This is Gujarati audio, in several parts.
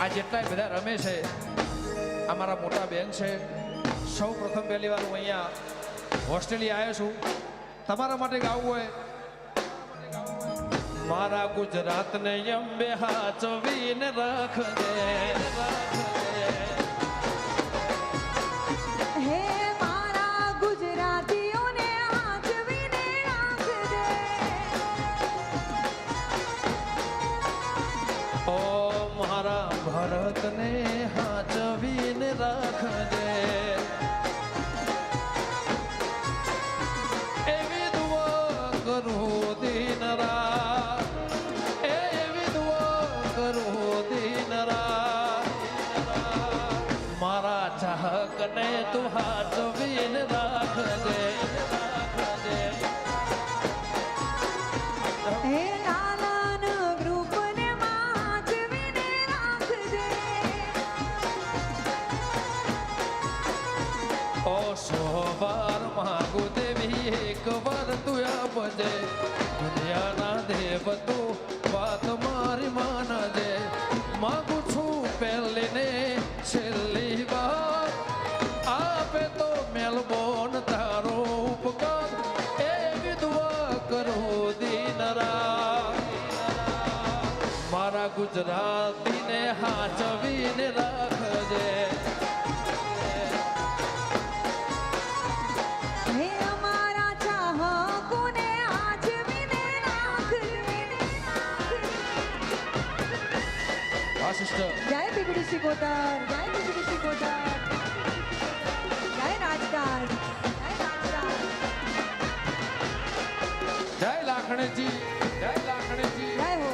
આ જેટલા બધા રમે છે અમારા મોટા બેન છે સૌ પ્રથમ પહેલી વાર હું અહીંયા હોસ્ટેલી આવ્યો છું તમારા માટે ગાવું હોય મારા ગુજરાતને અંબે હાચવીને રાખજે હે મારા ગુજરાતીઓને હાચવીને રાખજે ઓ મારા ભારતને હાચવીને રાખજે એવી દુઆ કરું દિન રાત એવી દુઆ કરું દિન રાત મારા ચાહકને તું હાચવીને રાખજે હે નાના ગ્રુપને હાચવીને રાખજે ઓ સોવાર માગું દેવી એક વાર તું આપજે દુનિયાના દેવ તું વાત મારી માનજે માગું છું પહેલી ને છેલ્લી વાર આપે તો મેલબોન તારો ઉપકાર એવી દુઆ કરો દિન રાત મારા ગુજરાતીને હાચવીને રાખજે હે અમારા ચાહકોને હાચવીને રાખજે હા સિસ્ટર જય બીગડી શિકોતર જય બીગડી શિકોતર જય રાજકાજ જય લાખણેજી જય લાખણેજી જય હો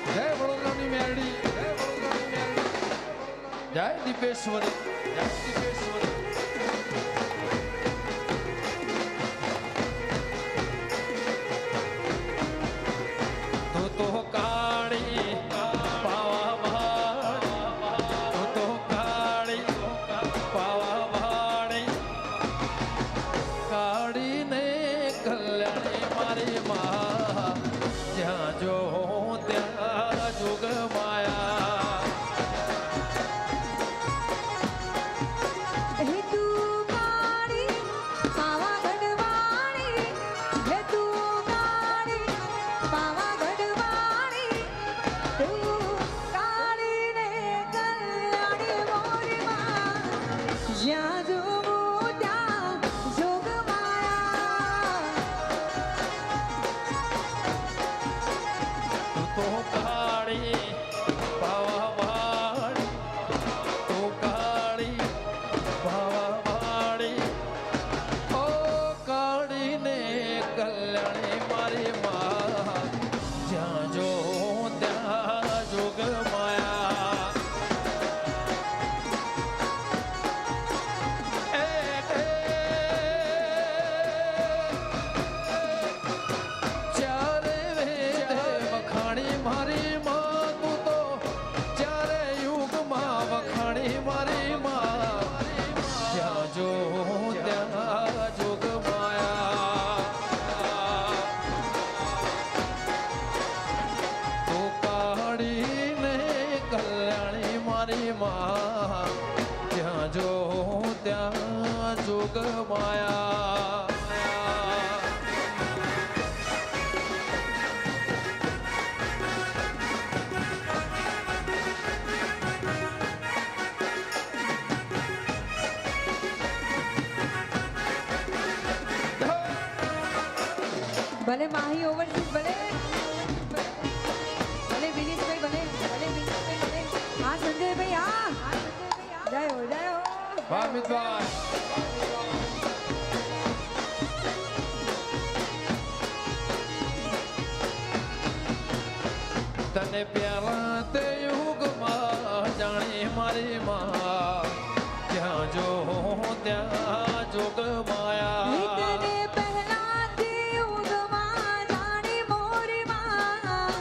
જય વડોદરાની મેરડી જય વડોદરાની મેરડી જય જય દીપેશ્વરી, જય દીપેશ્વરી. તું તો કાળી પાવા ભાળી, તું તો કાળી પાવા ભાળી, કાળીને કલ્યાણી મારી માં, જ્યાં જો ત્યાં જોગ માયા. હે તું કાળી પાવાગઢ વાળી, હે તું કાળી પાવાગઢ વાળી, તું કાળી ને કલ્યાણી મોરી માં, જ્યાં જોવું ત્યાં જોગ માયા. તું તો કાળી પાવા ભાળી, તું કાળી પાવા ભાળી, ઓ કાળીને કલ્યાણી મારી માં, જ્યાં જો ત્યાં જોગ માયા. એ, ચારે વેદ વખાણી મારી માં, તું તો ચારે યુગમાં વખાણી મારી માં, જ્યાં જો ત્યાં જોગ માયા. તું કાળીને કલ્યાણી મારી માં, જ્યાં જો ત્યાં જોગ માયા. ભલે માહી ઓવરસીઝ, ભલે ભલે વિનીતભાઈ, ભલે ભલે વિનીતભાઈ, ભલે હા સંજયભાઈ, હા જય હો, જય હો. વાહ મિતભાઈ. તને પ્યાલા તે યુગમાં જાણી મારી માં, ત્યાં જો ત્યાં જોગ માયા. તને પહેલાથી યુગમાં જાણી મોરી માં,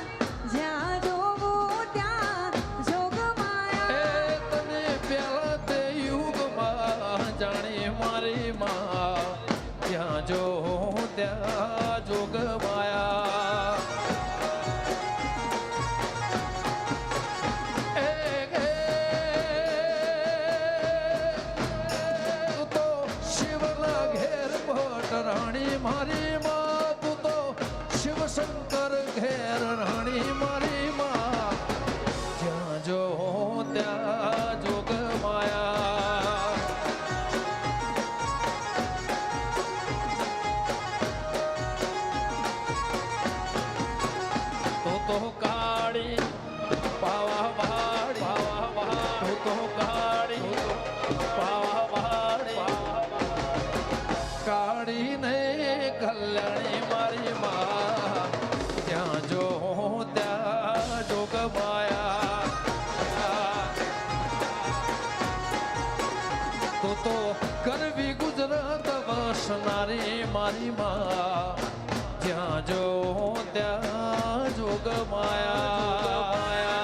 જ્યાં જોવું ત્યાં જોગ એ માયા. તને પ્યાલા તે યુગમાં જાણી મારી માં, ત્યાં જો ત્યાં જોગ માયા. તું તો શિવના ઘેર ભટ્ટ રાણી મારી માં, તું તો શિવ શંકર ઘેર રાણી મારી માં, જ્યાં જો ત્યાં જોગ માયા. તું તો કાળી પાવા ભાળી, તું તો કાળી પાવા ભાળી, કાળીને કલ્યાણી મારી માં, ત્યાં જો ત્યાં જોગ માયા. તું તો કરવી ગુજરાત વસનારી મારી માં, જ્યાં જો ત્યાં જોગ માયા.